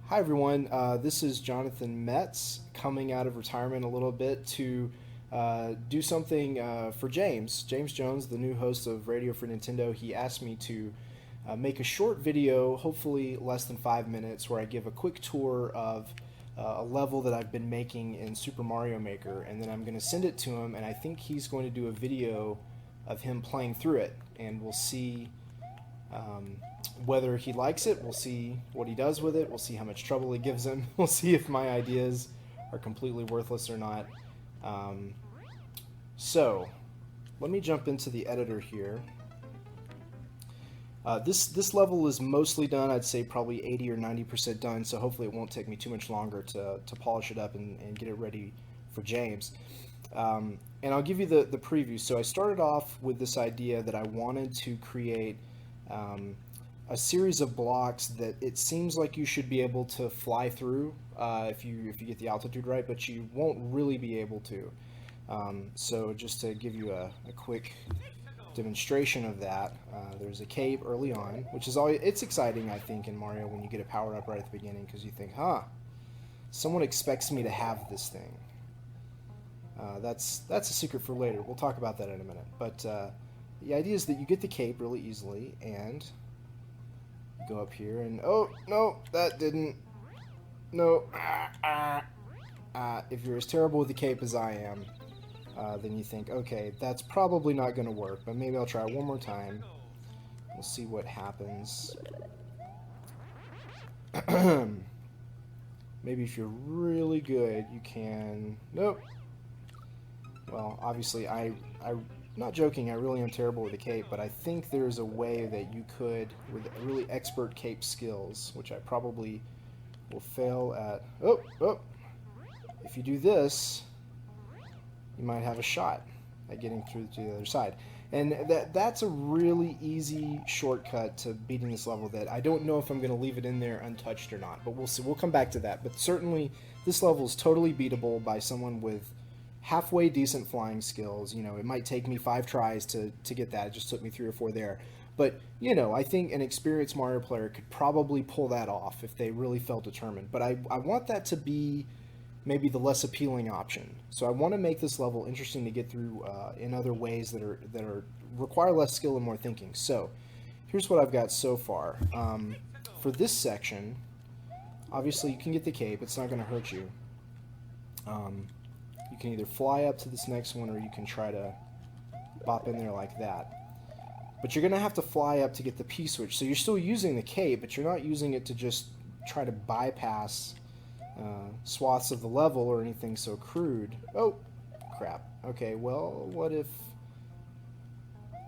Hi everyone, this is Jonathan Metz coming out of retirement a little bit to do something for James. James Jones, the new host of Radio for Nintendo, he asked me to make a short video, hopefully less than 5 minutes, where I give a quick tour of a level that I've been making in Super Mario Maker, and then I'm going to send it to him, and I think he's going to do a video of him playing through it, and we'll see um, whether he likes it. We'll see what he does with it. We'll see how much trouble he gives him. We'll see if my ideas are completely worthless or not. Um, so, let me jump into the editor here. This level is mostly done. I'd say probably 80 or 90% done, so hopefully it won't take me too much longer to polish it up and get it ready for James. And I'll give you the preview. So I started off with this idea that I wanted to create um, a series of blocks that it seems like you should be able to fly through if you get the altitude right, but you won't really be able to. So just to give you a quick demonstration of that, there's a cave early on, which is always it's exciting, I think, in Mario when you get a power up right at the beginning, because you think, huh, someone expects me to have this thing. That's a secret for later. We'll talk about that in a minute. But the idea is that you get the cape really easily, and go up here, and oh no, that didn't. No. If you're as terrible with the cape as I am, then you think, okay, that's probably not going to work, but maybe I'll try one more time. We'll see what happens. Maybe if you're really good, you can... Nope. Well, obviously, I'm not joking, I really am terrible with the cape, but I think there's a way that you could, with really expert cape skills, which I probably will fail at... Oh! If you do this, you might have a shot at getting through to the other side. And that's a really easy shortcut to beating this level that I don't know if I'm going to leave it in there untouched or not, but we'll see. We'll come back to that. But certainly, this level is totally beatable by someone with halfway decent flying skills. You know, it might take me 5 tries to get that. It just took me 3 or 4 there. But, you know, I think an experienced Mario player could probably pull that off if they really felt determined. But I want that to be maybe the less appealing option. So I want to make this level interesting to get through in other ways that are require less skill and more thinking. So here's what I've got so far. For this section, obviously you can get the cape. It's not going to hurt you. You can either fly up to this next one, or you can try to bop in there like that. But you're going to have to fly up to get the P-switch. So you're still using the cape, but you're not using it to just try to bypass swaths of the level or anything so crude. Oh, crap. Okay, well, what if...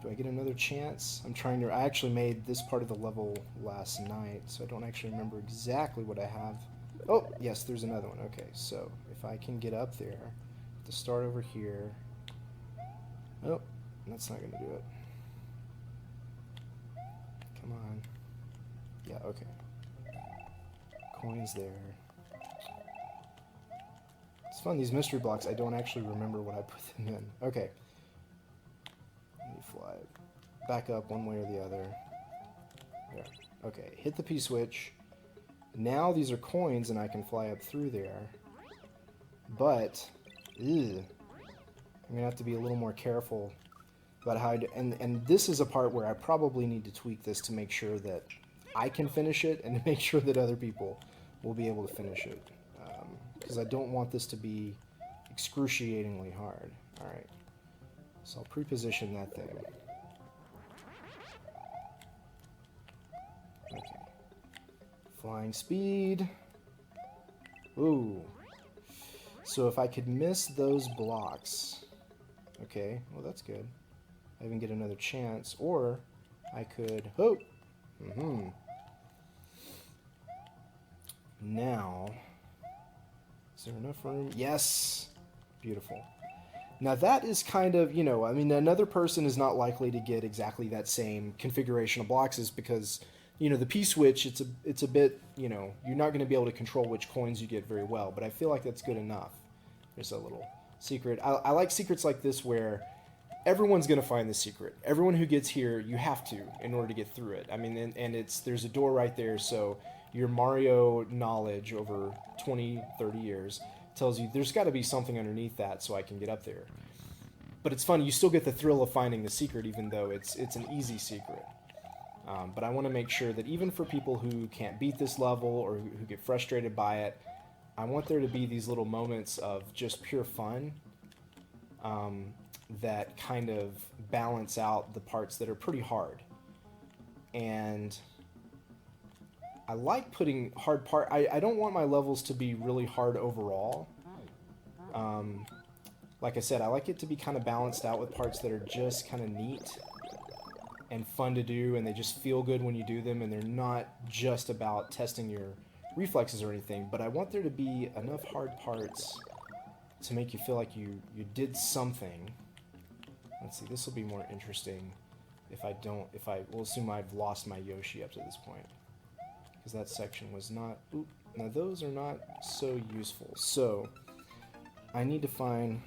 Do I get another chance? I actually made this part of the level last night, so I don't actually remember exactly what I have. Oh, yes, there's another one. Okay, so if I can get up there, to start over here. Oh, that's not going to do it. Come on. Yeah, okay. Coins there. It's fun, these mystery blocks, I don't actually remember what I put them in. Okay. Let me fly back up one way or the other. There. Okay, hit the P-switch. Now these are coins and I can fly up through there. But, I'm going to have to be a little more careful about how I do. And this is a part where I probably need to tweak this to make sure that I can finish it and to make sure that other people will be able to finish it. Because I don't want this to be excruciatingly hard. Alright, so I'll pre-position that thing. Okay. Flying speed. Ooh. So if I could miss those blocks... Okay, well that's good. I even get another chance, or I could... Oh! Now... Is there enough room? Yes! Beautiful. Now that is kind of, you know, I mean, another person is not likely to get exactly that same configuration of blocks, is because, you know, the P-switch, it's a bit, you know, you're not going to be able to control which coins you get very well, but I feel like that's good enough. There's a little secret. I like secrets like this where everyone's going to find the secret. Everyone who gets here, you have to in order to get through it. I mean, and there's a door right there, so your Mario knowledge over 20, 30 years tells you there's got to be something underneath that so I can get up there. But it's fun. You still get the thrill of finding the secret, even though it's an easy secret. But I want to make sure that even for people who can't beat this level or who get frustrated by it, I want there to be these little moments of just pure fun that kind of balance out the parts that are pretty hard. And I like putting hard part. I don't want my levels to be really hard overall. Like I said, I like it to be kind of balanced out with parts that are just kind of neat and fun to do, and they just feel good when you do them, and they're not just about testing your reflexes or anything, but I want there to be enough hard parts to make you feel like you did something. Let's see, this will be more interesting we'll assume I've lost my Yoshi up to this point. Because that section was not, now those are not so useful. So, I need to find,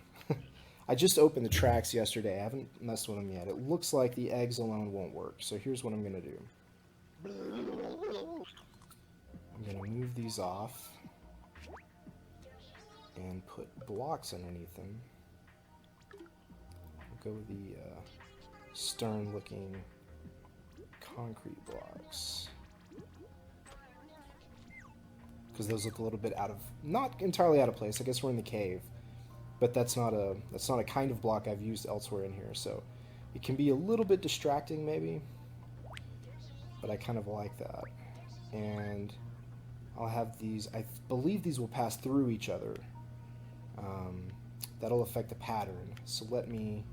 I just opened the tracks yesterday, I haven't messed with them yet. It looks like the eggs alone won't work, so here's what I'm going to do. I'm going to move these off and put blocks underneath them. We'll go with the stern looking concrete blocks. Because those look a little bit not entirely out of place. I guess we're in the cave, but that's not a kind of block I've used elsewhere in here, so it can be a little bit distracting maybe, but I kind of like that. And I'll have these, I believe these will pass through each other. That'll affect the pattern, so let me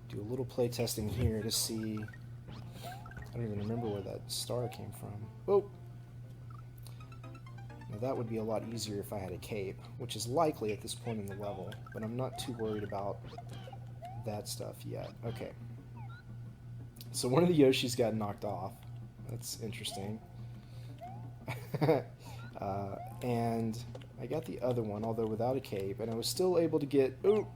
do a little play testing here to see. I don't even remember where that star came from. Oh! Now that would be a lot easier if I had a cape, which is likely at this point in the level, but I'm not too worried about that stuff yet. Okay. So one of the Yoshis got knocked off. That's interesting. And I got the other one, although without a cape, and I was still able to get... Ooh!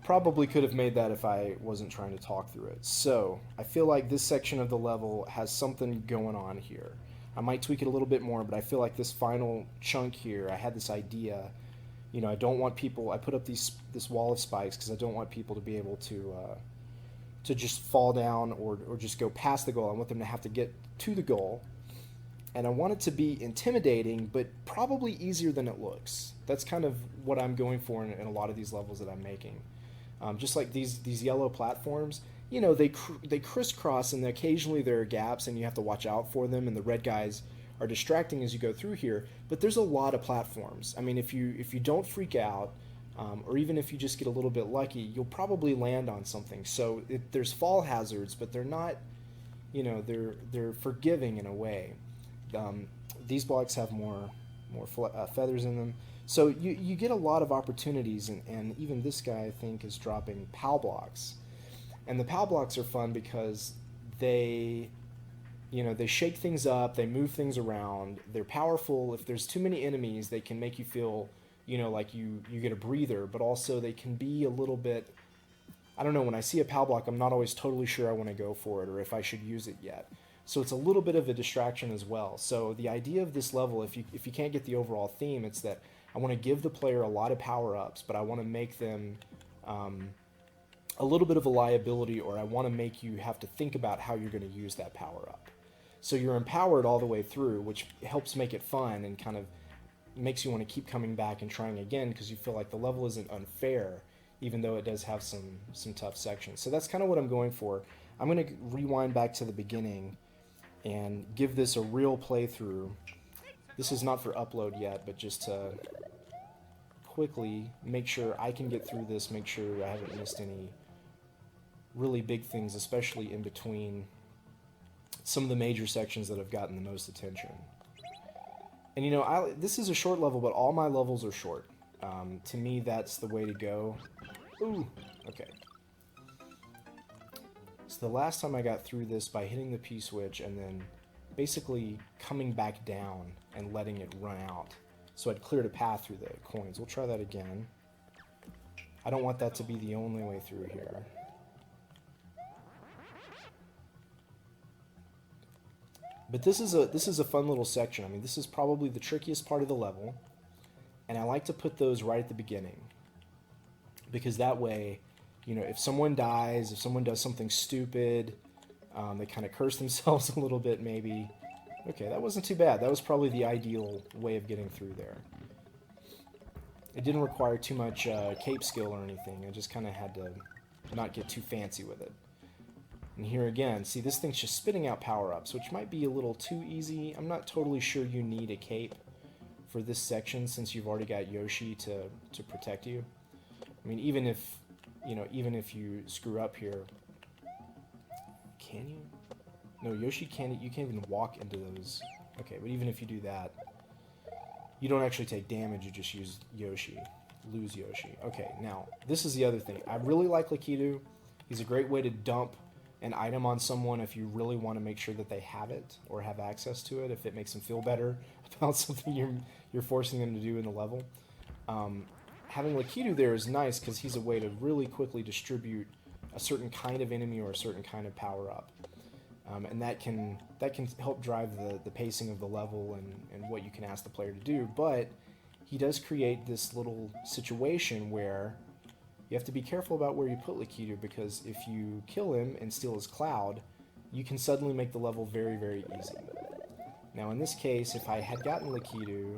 Probably could have made that if I wasn't trying to talk through it. So, I feel like this section of the level has something going on here. I might tweak it a little bit more, but I feel like this final chunk here, I had this idea. You know, I don't want people... I put up this wall of spikes because I don't want people to be able to just fall down or just go past the goal. I want them to have to get to the goal. And I want it to be intimidating, but probably easier than it looks. That's kind of what I'm going for in a lot of these levels that I'm making. Just like these yellow platforms, you know, they crisscross, and occasionally there are gaps, and you have to watch out for them, and the red guys are distracting as you go through here. But there's a lot of platforms. I mean, if you don't freak out, or even if you just get a little bit lucky, you'll probably land on something. So there's fall hazards, but they're not, you know, they're forgiving in a way. These blocks have more feathers in them. So you get a lot of opportunities, and even this guy, I think, is dropping POW blocks. And the POW blocks are fun because they shake things up, they move things around, they're powerful. If there's too many enemies, they can make you feel, you know, like you get a breather, but also they can be a little bit, I don't know, when I see a POW block, I'm not always totally sure I want to go for it or if I should use it yet. So it's a little bit of a distraction as well. So the idea of this level, if you can't get the overall theme, it's that I want to give the player a lot of power-ups, but I want to make them a little bit of a liability, or I want to make you have to think about how you're going to use that power-up. So you're empowered all the way through, which helps make it fun and kind of makes you want to keep coming back and trying again because you feel like the level isn't unfair, even though it does have some tough sections. So that's kind of what I'm going for. I'm going to rewind back to the beginning and give this a real playthrough. This is not for upload yet, but just to quickly make sure I can get through this, make sure I haven't missed any really big things, especially in between some of the major sections that have gotten the most attention. And you know, this is a short level, but all my levels are short. To me, that's the way to go. Ooh, okay. So the last time I got through this by hitting the P switch and then basically coming back down and letting it run out. So I'd cleared a path through the coins. We'll try that again. I don't want that to be the only way through here. But this is a fun little section. I mean, this is probably the trickiest part of the level, and I like to put those right at the beginning because that way, you know, if someone dies, if someone does something stupid, they kind of curse themselves a little bit maybe. Okay, that wasn't too bad. That was probably the ideal way of getting through there. It didn't require too much cape skill or anything. I just kind of had to not get too fancy with it. And here again, see, this thing's just spitting out power-ups, which might be a little too easy. I'm not totally sure you need a cape for this section since you've already got Yoshi to protect you. I mean, even if, you know, even if you screw up here, can you? No, Yoshi can't, you can't even walk into those. Okay, but even if you do that, you don't actually take damage, you just use Yoshi. Lose Yoshi. Okay, now, this is the other thing. I really like Lakitu. He's a great way to dump an item on someone if you really want to make sure that they have it or have access to it, if it makes them feel better about something you're forcing them to do in the level. Having Lakitu there is nice because he's a way to really quickly distribute a certain kind of enemy or a certain kind of power-up. And that can help drive the pacing of the level and what you can ask the player to do, but he does create this little situation where you have to be careful about where you put Lakitu, because if you kill him and steal his cloud, you can suddenly make the level very, very easy. Now in this case, if I had gotten Lakitu,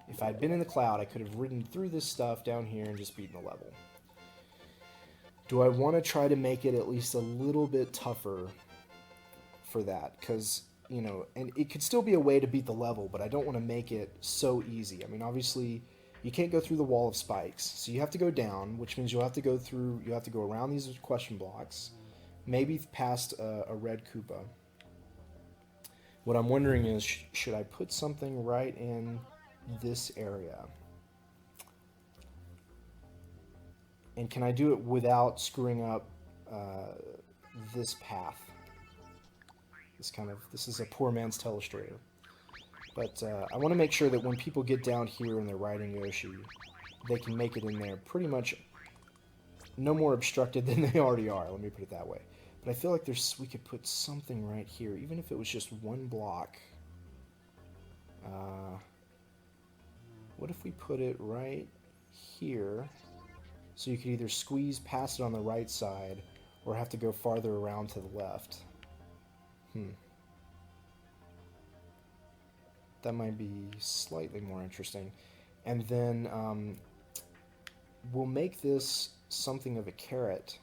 if I'd been in the cloud, I could have ridden through this stuff down here and just beaten the level. Do I want to try to make it at least a little bit tougher for that? Because, you know, and it could still be a way to beat the level, but I don't want to make it so easy. I mean, obviously, you can't go through the wall of spikes, so you have to go down, which means you'll have to go through, you have to go around these question blocks, maybe past a red Koopa. What I'm wondering is, should I put something right in this area? And can I do it without screwing up this path? This is a poor man's Telestrator. But I want to make sure that when people get down here and they're riding Yoshi, they can make it in there pretty much no more obstructed than they already are, let me put it that way. But I feel like we could put something right here, even if it was just one block. What if we put it right here, so you could either squeeze past it on the right side, or have to go farther around to the left? That might be slightly more interesting. And then we'll make this something of a carrot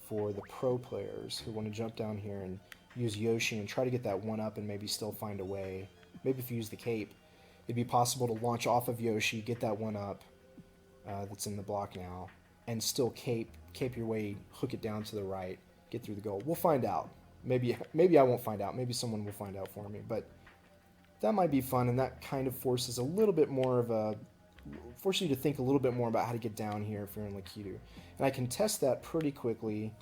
for the pro players who want to jump down here and use Yoshi and try to get that one up and maybe still find a way. Maybe if you use the cape, it'd be possible to launch off of Yoshi, get that one up that's in the block now, and still cape your way, hook it down to the right, get through the goal. We'll find out. Maybe I won't find out. Maybe someone will find out for me. But that might be fun, and that kind of forces a little bit more of a... forces you to think a little bit more about how to get down here if you're in Lakitu. And I can test that pretty quickly.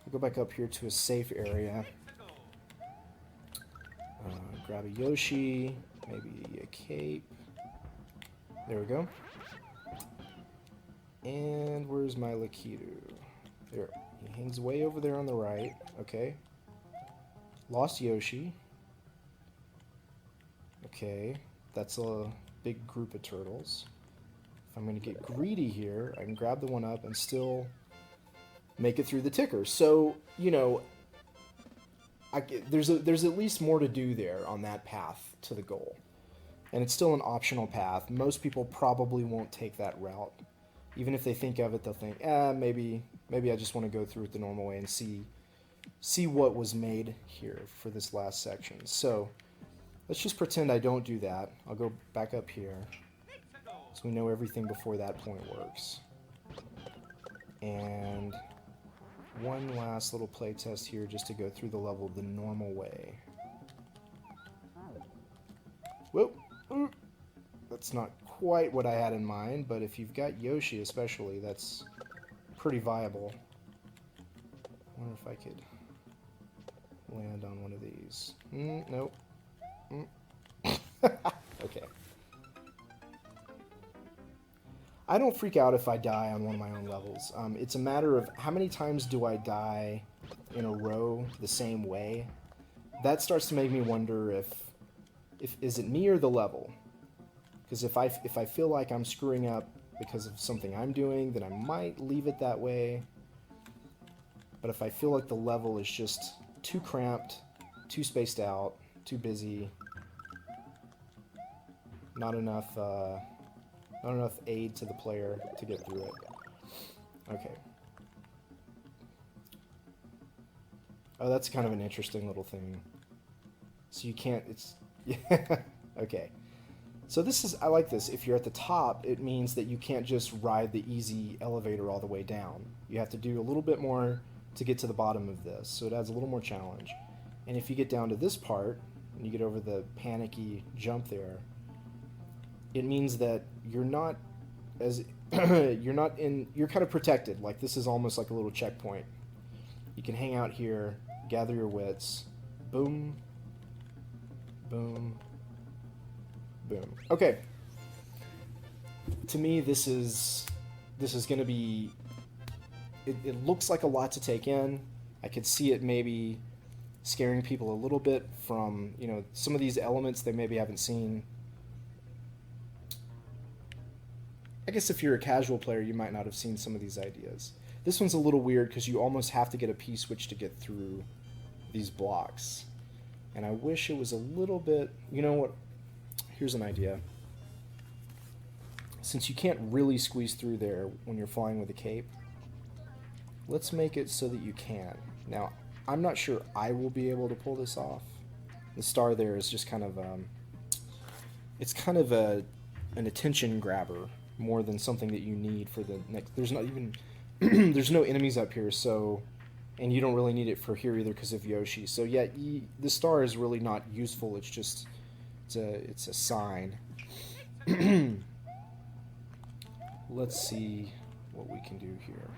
I'll go back up here to a safe area. Grab a Yoshi, maybe a cape. There we go. And where's my Lakitu? There. He hangs way over there on the right. Okay. Lost Yoshi. Okay. That's a big group of turtles. If I'm going to get greedy here, I can grab the one up and still make it through the ticker. So, you know, there's at least more to do there on that path to the goal. And it's still an optional path. Most people probably won't take that route. Even if they think of it, they'll think, maybe I just want to go through it the normal way and see what was made here for this last section. So let's just pretend I don't do that. I'll go back up here so we know everything before that point works. And one last little play test here just to go through the level the normal way. Whoop! That's not quite what I had in mind, but if you've got Yoshi especially, that's pretty viable. I wonder if I could land on one of these. Nope. Okay. I don't freak out if I die on one of my own levels. It's a matter of how many times do I die in a row the same way that starts to make me wonder if is it me or the level? Because if I feel like I'm screwing up because of something I'm doing, then I might leave it that way. But if I feel like the level is just too cramped, too spaced out, too busy, not enough aid to the player to get through it. Okay. Oh, that's kind of an interesting little thing. So you can't, it's, yeah, okay. So this is, I like this. If you're at the top, it means that you can't just ride the easy elevator all the way down. You have to do a little bit more to get to the bottom of this. So it adds a little more challenge. And if you get down to this part, and you get over the panicky jump there, it means that you're not as, you're kind of protected. Like this is almost like a little checkpoint. You can hang out here, gather your wits, boom, boom, boom. Okay. To me, this is going to be. It looks like a lot to take in. I could see it maybe scaring people a little bit from some of these elements they maybe haven't seen. I guess if you're a casual player, you might not have seen some of these ideas. This one's a little weird because you almost have to get a P-switch to get through these blocks. And I wish it was a little bit. You know what? Here's an idea. Since you can't really squeeze through there when you're flying with a cape, let's make it so that you can. Now, I'm not sure I will be able to pull this off. The star there is just kind of it's kind of an attention grabber more than something that you need for the next. There's not even there's no enemies up here, so, and you don't really need it for here either because of Yoshi. So yeah, the star is really not useful. It's just it's a sign. Let's see what we can do here.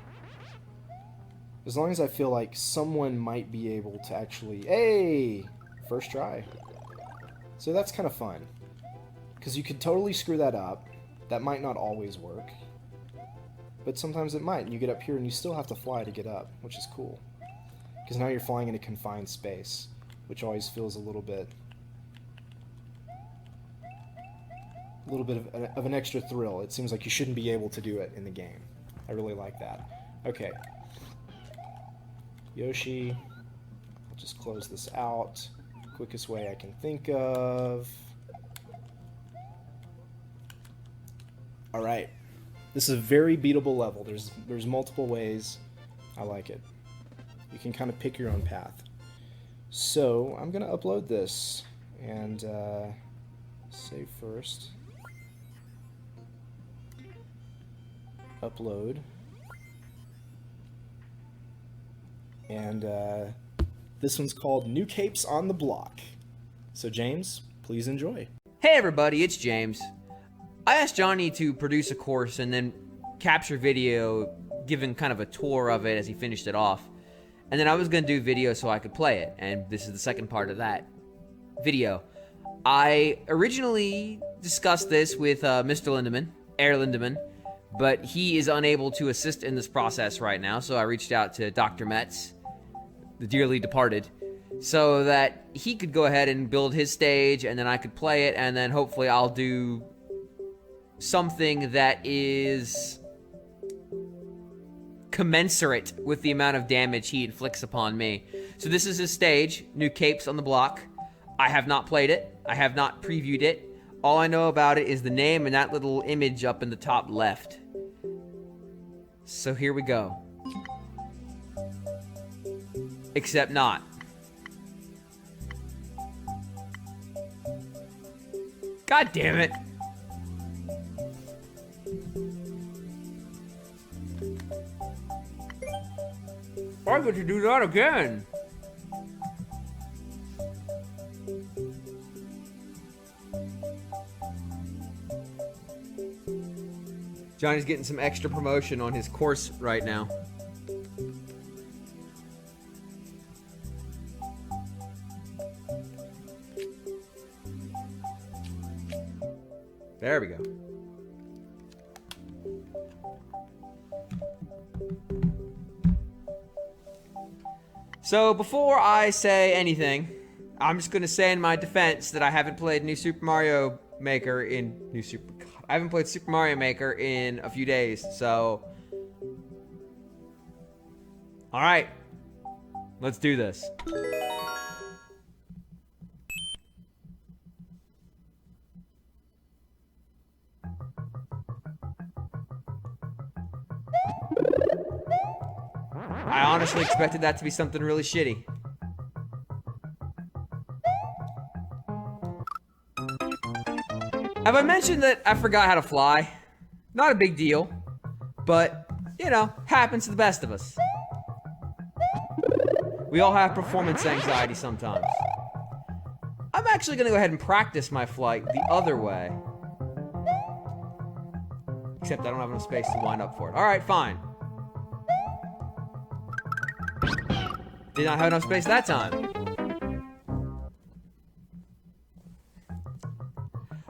As long as I feel like someone might be able to actually, hey, first try. So that's kind of fun. Because you could totally screw that up. That might not always work. But sometimes it might. And you get up here and you still have to fly to get up, which is cool. Because now you're flying in a confined space, which always feels a little bit of an extra thrill. It seems like you shouldn't be able to do it in the game. I really like that. Okay. Yoshi, I'll just close this out. Quickest way I can think of. Alright. This is a very beatable level. There's multiple ways. I like it. You can kind of pick your own path. So, I'm going to upload this. And, save first. Upload. And this one's called New Capes on the Block. So James, please enjoy. Hey everybody, it's James. I asked Johnny to produce a course and then capture video, giving kind of a tour of it as he finished it off. And then I was going to do video so I could play it, and this is the second part of that video. I originally discussed this with Mr. Lindemann, Air Lindemann, but he is unable to assist in this process right now, so I reached out to Dr. Metz, the dearly departed, so that he could go ahead and build his stage, and then I could play it, and then hopefully I'll do something that is commensurate with the amount of damage he inflicts upon me. So this is his stage, New Capes on the Block. I have not played it. I have not previewed it. All I know about it is the name and that little image up in the top left. So here we go. Except not. God damn it. Why would you do that again? Johnny's getting some extra promotion on his course right now. There we go. So before I say anything, I'm just gonna say in my defense that I haven't played New Super Mario Maker in I haven't played Super Mario Maker in a few days, so. Alright. Let's do this. I honestly expected that to be something really shitty. Have I mentioned that I forgot how to fly? Not a big deal, but, you know, happens to the best of us. We all have performance anxiety sometimes. I'm actually gonna go ahead and practice my flight the other way. Except I don't have enough space to wind up for it. Alright, fine. Did not have enough space that time.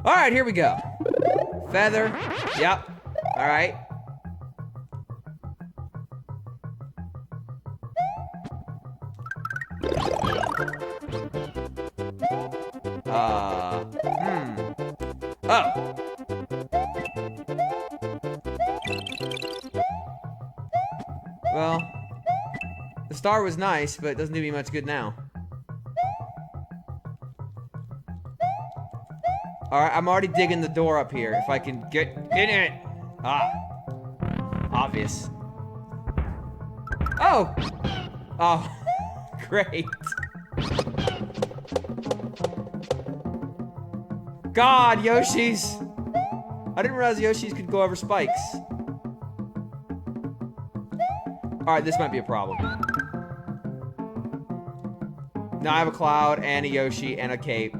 Alright, here we go. Feather. Yep. Alright. Oh. Well, the star was nice, but it doesn't do me much good now. Alright, I'm already digging the door up here. If I can get in it. Ah. Obvious. Oh! Oh. Great. God, Yoshis! I didn't realize Yoshis could go over spikes. Alright, this might be a problem. Now I have a cloud, and a Yoshi, and a cape.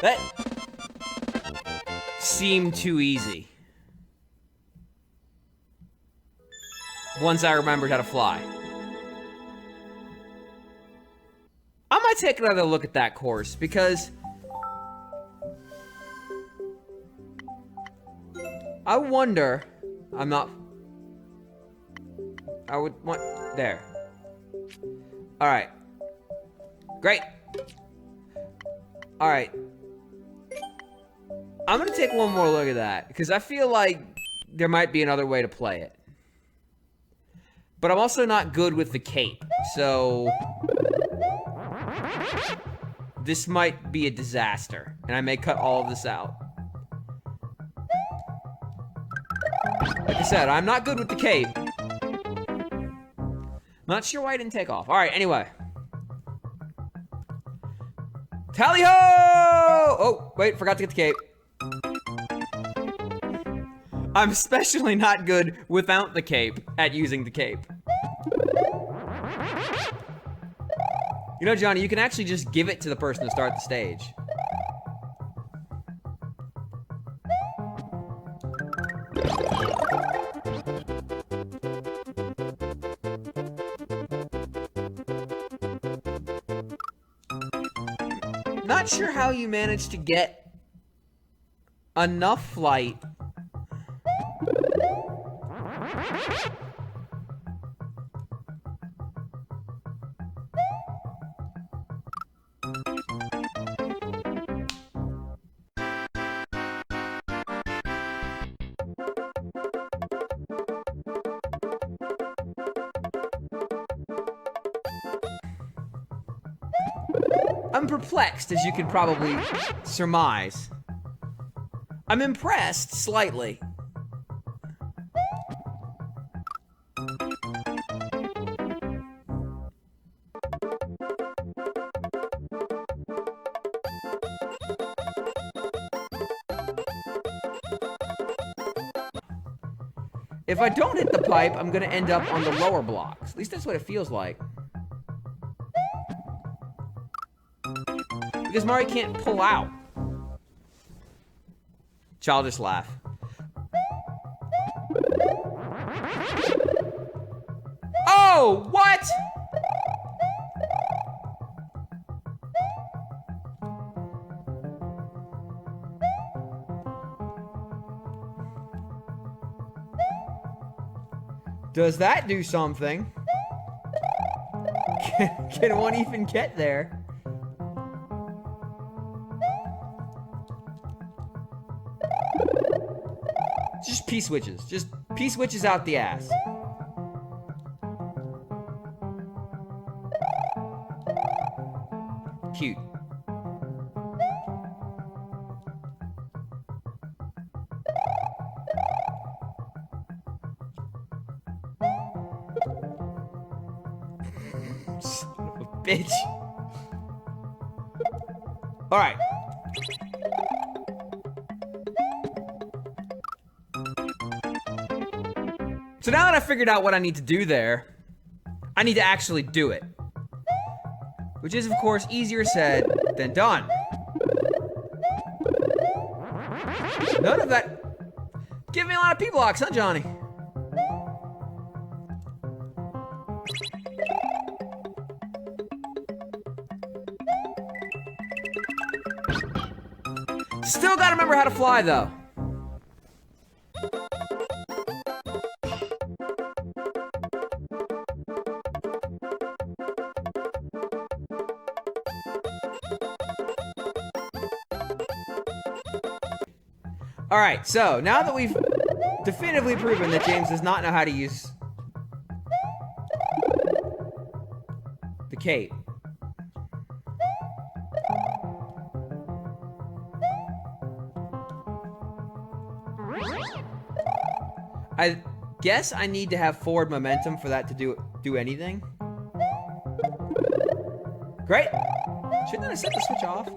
That seemed too easy. Once I remembered how to fly. I might take another look at that course, because I wonder, I would want, there. Alright. Great. Alright. I'm gonna take one more look at that, because I feel like there might be another way to play it. But I'm also not good with the cape, so this might be a disaster, and I may cut all of this out. Like I said, I'm not good with the cape. Not sure why I didn't take off. Alright, anyway. Tally-ho! Oh, wait, forgot to get the cape. I'm especially not good without the cape at using the cape. You know, Johnny, you can actually just give it to the person to start the stage. Not sure how you managed to get enough flight. I'm perplexed, as you can probably surmise. I'm impressed, slightly. If I don't hit the pipe, I'm gonna end up on the lower blocks. At least that's what it feels like. Because Mario can't pull out. Childish laugh. Oh, what? Does that do something? Can one even get there? Just P-switches. Just P-switches out the ass. Cute. Son of a bitch. All right. So now that I figured out what I need to do there, I need to actually do it. Which is, of course, easier said than done. None of that. Give me a lot of P-blocks, huh, Johnny? Still gotta remember how to fly, though. Alright, so now that we've definitively proven that James does not know how to use the cape. I guess I need to have forward momentum for that to do anything. Great! Shouldn't I set the switch off?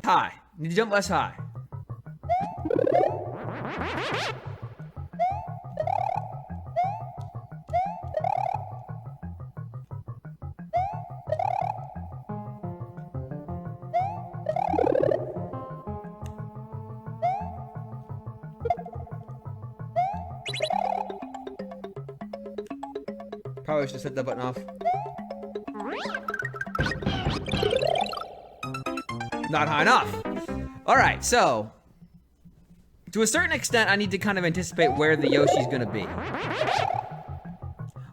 High. Need to jump less high. Probably should have set that button off. Not high enough. Alright, so to a certain extent, I need to kind of anticipate where the Yoshi's gonna be.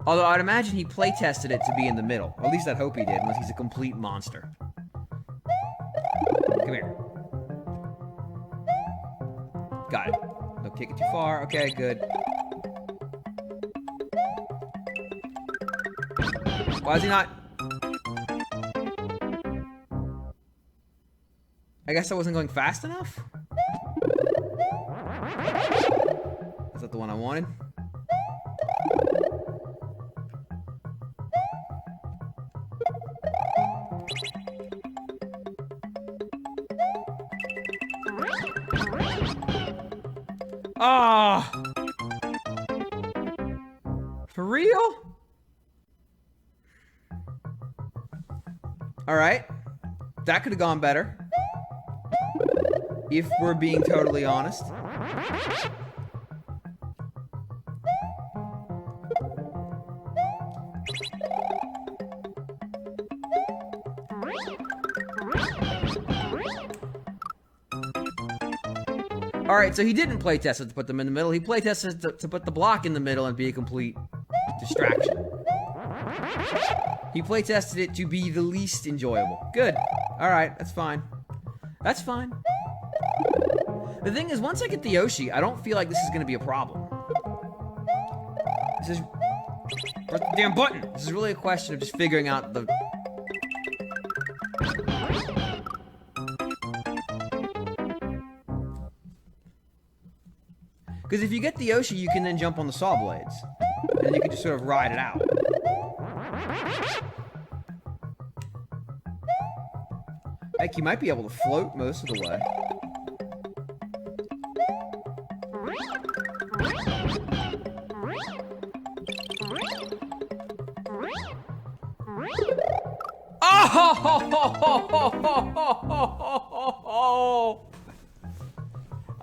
Although I'd imagine he play tested it to be in the middle. Or at least I'd hope he did, unless he's a complete monster. Come here. Got it. Don't kick it too far. Okay, good. Why is he not? I guess I wasn't going fast enough? Is that the one I wanted? Ah! For real? Alright. That could have gone better. If we're being totally honest. Alright, so he didn't play test it to put them in the middle. He play tested to put the block in the middle and be a complete distraction. He play tested it to be the least enjoyable. Good. Alright, that's fine. That's fine. The thing is, once I get the Yoshi, I don't feel like this is going to be a problem. This is... Press the damn button! This is really a question of just figuring out the... Because if you get the Yoshi, you can then jump on the saw blades. And then you can just sort of ride it out. Heck, you might be able to float most of the way.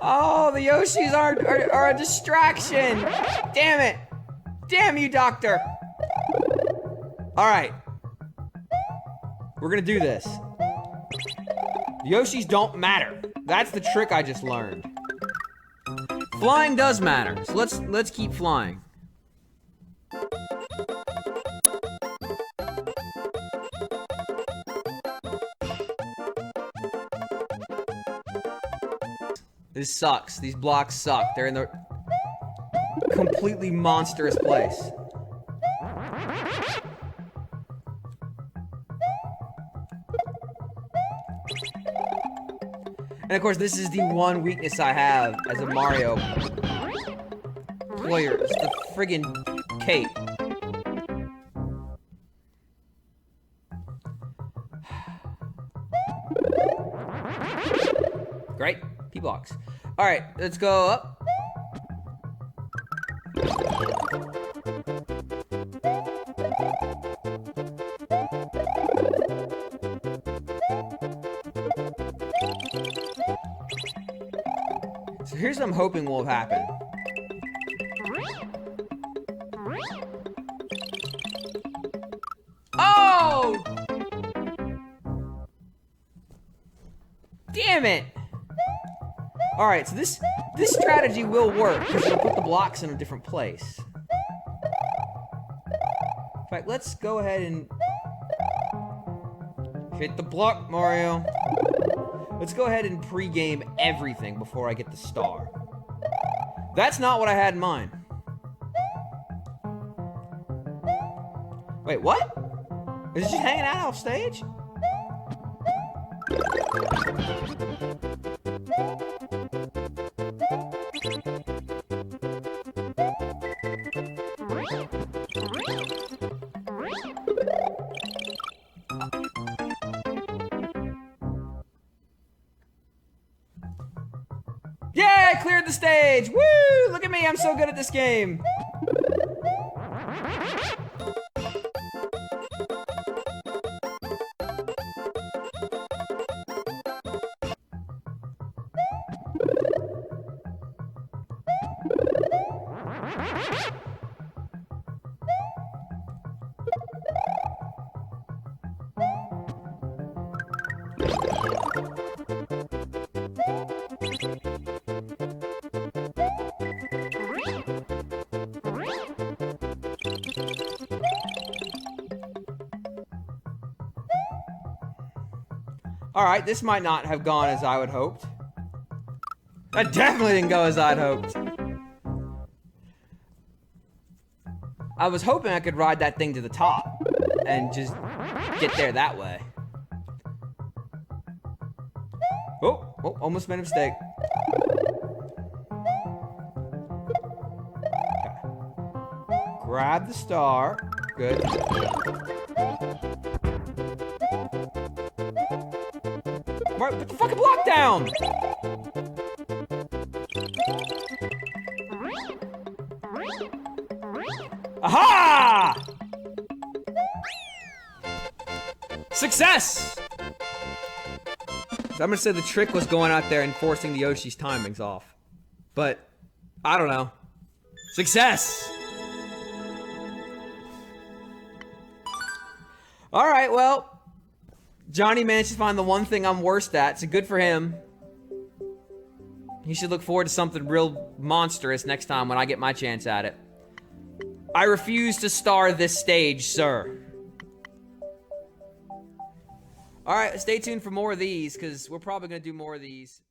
Oh, the Yoshis are a distraction. Damn it. Damn you, Doctor. All right. We're gonna do this. The Yoshis don't matter. That's the trick I just learned. Flying does matter, so let's keep flying. This sucks. These blocks suck. They're in the completely monstrous place. And of course, this is the one weakness I have as a Mario player. It's the friggin' cape. Great. P-blocks. Alright, let's go up. So here's what I'm hoping will happen. Oh! Damn it! Alright, so this strategy will work, because it'll put the blocks in a different place. In fact, let's go ahead and hit the block, Mario. Let's go ahead and pre-game everything before I get the star. That's not what I had in mind. Wait, what? Is it just hanging out off stage? Yeah, I cleared the stage! Woo! Look at me, I'm so good at this game! Alright, this might not have gone as I would hoped. That definitely didn't go as I'd hoped. I was hoping I could ride that thing to the top and just get there that way. Oh, almost made a mistake. Okay. Grab the star. Good. Right, put the fucking block down! Aha! Success! So I'm gonna say the trick was going out there and forcing the Yoshi's timings off. But, I don't know. Success! Alright, well, Johnny managed to find the one thing I'm worst at, so good for him. He should look forward to something real monstrous next time when I get my chance at it. I refuse to star this stage, sir. Alright, stay tuned for more of these, because we're probably going to do more of these.